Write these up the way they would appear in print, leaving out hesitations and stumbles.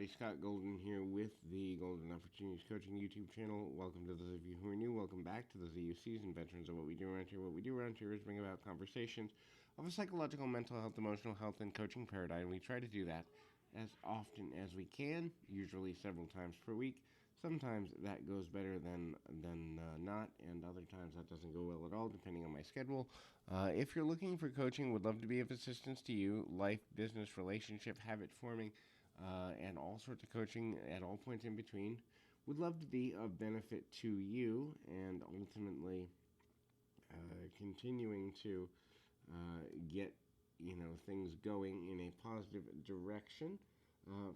everybody. Scott Golden here with the Golden Opportunities Coaching YouTube channel. Welcome to those of you who are new. Welcome back to those of you seasoned veterans of what we do around here. What we do around here is bring about conversations of a psychological, mental health, emotional health, and coaching paradigm. We try to do that as often as we can, usually several times per week. Sometimes that goes better than not, and other times that doesn't go well at all, depending on my schedule. If you're looking for coaching, would love to be of assistance to you. Life, business, relationship, habit forming, and all sorts of coaching at all points in between. Would love to be of benefit to you, and ultimately continuing to get things going in a positive direction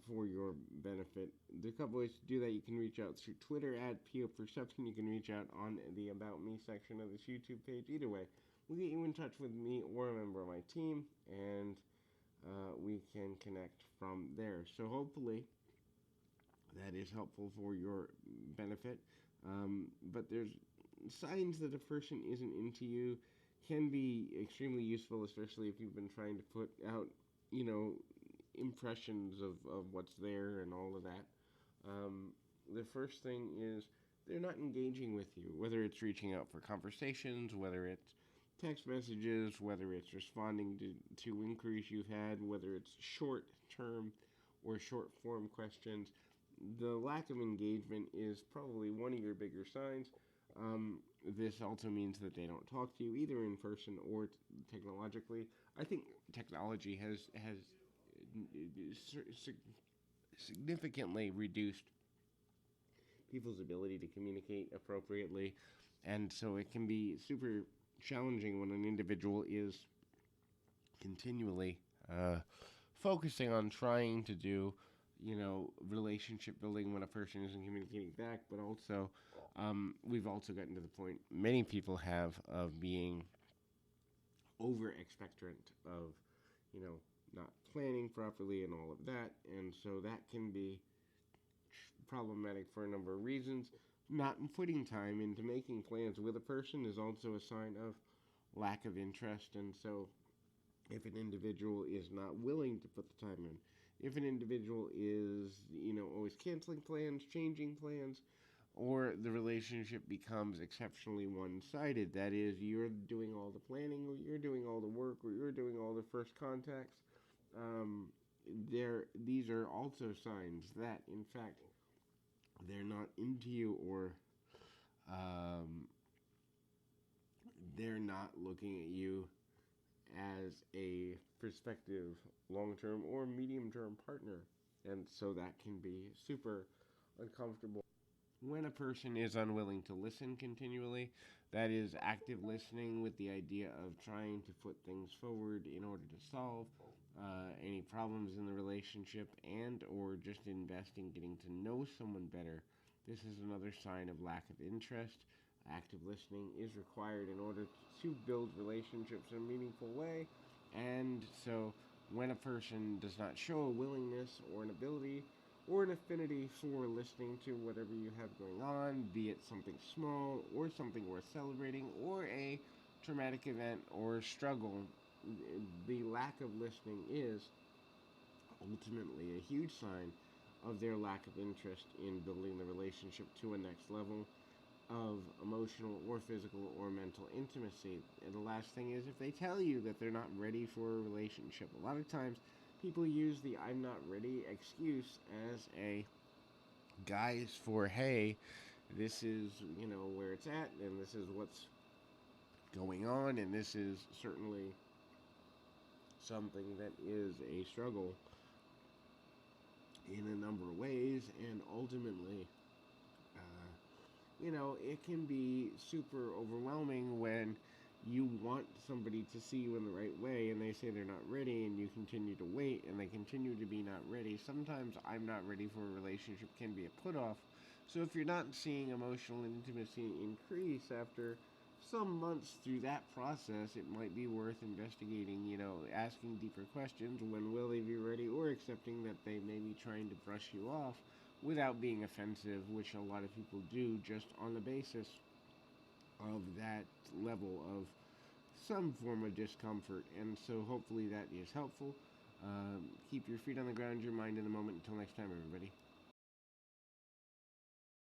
for your benefit. There's a couple ways to do that. You can reach out through Twitter at PO Perception. You can reach out on the About Me section of this YouTube page. Either way, we'll get you in touch with me or a member of my team, and we can connect from there. So hopefully that is helpful for your benefit. But there's signs that a person isn't into you can be extremely useful, especially if you've been trying to put out, impressions of what's there and all of that. The first thing is they're not engaging with you, whether it's reaching out for conversations, whether it's text messages, whether it's responding to inquiries you've had, whether it's short term or short form questions. The lack of engagement is probably one of your bigger signs. This also means that they don't talk to you either in person or technologically. I think technology has significantly reduced people's ability to communicate appropriately, and so it can be super challenging when an individual is continually focusing on trying to do relationship building when a person isn't communicating back, but also we've also gotten to the point many people have of being over expectorant of not planning properly and all of that, and so that can be problematic for a number of reasons. Not putting time into making plans with a person is also a sign of lack of interest, and so if an individual is not willing to put the time in, if an individual is always canceling plans, changing plans, or the relationship becomes exceptionally one-sided, that is, you're doing all the planning, or you're doing all the work, or you're doing all the first contacts, these are also signs that, in fact, they're not into you, or they're not looking at you as a prospective long-term or medium-term partner. And so that can be super uncomfortable. When a person is unwilling to listen continually, that is active listening with the idea of trying to put things forward in order to solve any problems in the relationship, and or just invest in getting to know someone better. This is another sign of lack of interest. Active listening is required in order to build relationships in a meaningful way, and so when a person does not show a willingness or an ability or an affinity for listening to whatever you have going on, be it something small or something worth celebrating or a traumatic event or struggle, the lack of listening is ultimately a huge sign of their lack of interest in building the relationship to a next level of emotional or physical or mental intimacy. And the last thing is, if they tell you that they're not ready for a relationship, a lot of times people use the "I'm not ready" excuse as a guise for, hey, this is where it's at, and this is what's going on, and this is certainly something that is a struggle in a number of ways, and ultimately it can be super overwhelming when you want somebody to see you in the right way and they say they're not ready, and you continue to wait and they continue to be not ready. Sometimes "I'm not ready for a relationship" can be a put off. So if you're not seeing emotional intimacy increase after some months through that process, it might be worth investigating, asking deeper questions. When will they be ready? Or accepting that they may be trying to brush you off without being offensive, which a lot of people do just on the basis of that level of some form of discomfort. And so hopefully that is helpful. Keep your feet on the ground, your mind in the moment. Until next time, everybody.